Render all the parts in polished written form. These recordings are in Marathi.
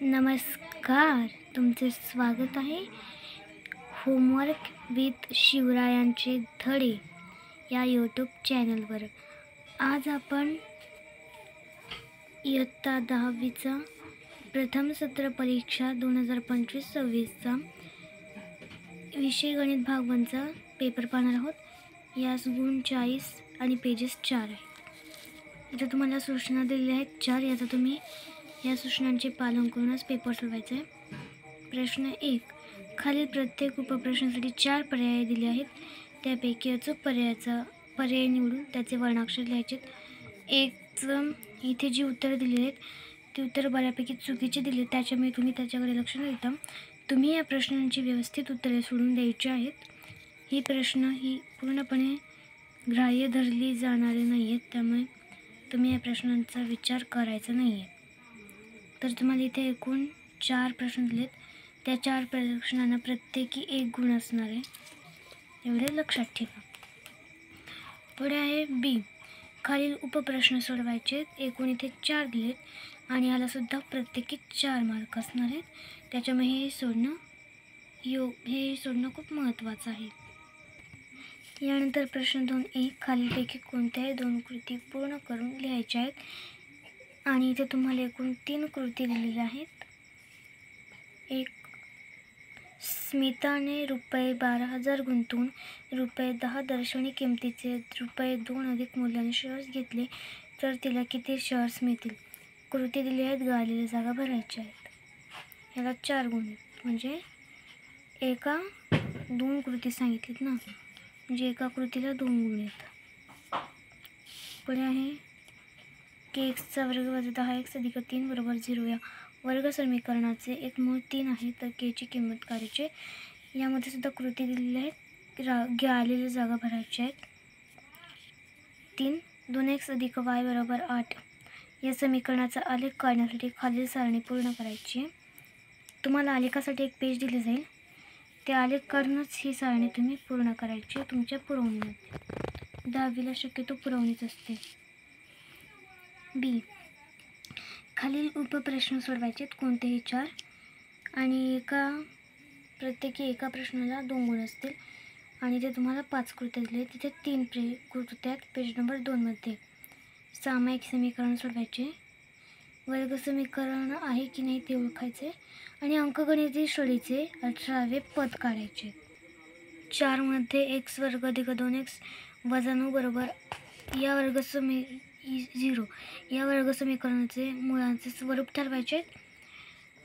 नमस्कार, तुमचे स्वागत आहे होमवर्क विथ शिवरायांचे धडे या यूट्यूब चॅनलवर। आज आपण इयत्ता 10वीचा प्रथम सत्र परीक्षा 2025-26चा विषय गणित भाग 1चा पेपर पाहणार आहोत। यास गुण 40 आणि पेजेस 4 आहेत। इथे तुम्हाला सूचना दिलेल्या आहेत 4। याचा तुम्ही या सूचनांचे पालन करूनच पेपर सोडवायचा आहे। प्रश्न 1, खालील प्रत्येक उपप्रश्नासाठी 4 पर्याय दिले आहेत, त्यापैकी अचूक पर्याय निवडून त्याचे वर्णाक्षर लिहायचे। इथे जी उत्तरे दिली आहेत ती उत्तर बऱ्यापैकी चुकीची दिली, त्याच्यामुळे तुम्ही त्याच्याकडे लक्ष न देता तुम्ही या प्रश्नांची व्यवस्थित उत्तरे सोडून द्यायची आहेत। ही प्रश्न पूर्णपणे ग्राह्य धरली जाणारे नाही आहेत, त्यामुळे तुम्ही या प्रश्नांचा विचार करायचा नाही आहे। तर तुम्हाला इथे एकूण 4 प्रश्न दिलेत, त्या 4 प्रश्नांना प्रत्येकी 1 गुण असणार आहे, एवढे लक्षात ठेवा। पुढे आहे बी, खालील उपप्रश्न सोडवायचे। एकूण इथे 4 दिलेत आणि याला सुद्धा प्रत्येकी 4 मार्क असणार आहेत, त्याच्यामुळे हे सोडणं खूप महत्त्वाचं आहे। यानंतर प्रश्न 2.1, खालीलपैकी कोणत्याही 2 कृती पूर्ण करून लिहायच्या आहेत आणि इथे तुम्हाला एकूण 3 कृती दिलेल्या आहेत। 1, स्मिताने ₹12,000 गुंतवून ₹10 दर्शनी किमतीचे ₹2 अधिक मूल्याने शेअर्स घेतले तर तिला किती शेअर्स मिळतील? कृती दिली आहेत, गाळलेल्या जागा भरायच्या आहेत। याला 4 गुण आहेत, म्हणजे 2 कृती सांगितलीत ना, म्हणजे एका कृतीला 2 गुण आहेत। पुढे आहे की x² + 10x + 3 = 0 या वर्ग समीकरणाचे एक मूळ 3 आहे, तर k ची किंमत काढायची। यामध्ये सुद्धा कृती दिलेली आहेत, गाळलेल्या जागा भरायच्या आहेत। 3, 2x + y = 8 या समीकरणाचा आलेख काढण्यासाठी खालील सारणी पूर्ण करायची आहे। तुम्हाला आलेखासाठी एक पेज दिले जाईल, ते आलेख काढूनच ही सारणी तुम्ही पूर्ण करायची तुमच्या पुरवणीमध्ये। 10वीला शक्यतो पुरवणीच असते। बी, खालील उपप्रश्न सोडवायचे कोणतेही 4 आणि प्रत्येकी एका प्रश्नाला 2 गुण असतील आणि ते तुम्हाला 5 कृत्या दिले, तिथे 3 कृत्या आहेत पेज नंबर 2 मध्ये। सामायिक समीकरण सोडवायचे, वर्ग समीकरण आहे की नाही ते ओळखायचे आणि अंकगणितीय श्रेणीचे 18वे पद काढायचे। 4 मध्ये x² + 2x - 9 या वर्ग समीकरणाचे मुळांचे स्वरूप ठरवायचे।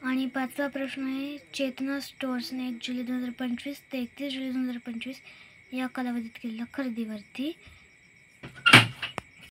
आणि 5वा प्रश्न आहे, चेतना स्टोअर्सने 1 जुलै 2025 ते 31 जुलै 2025 या कालावधीत केलेल्या खरेदीवरती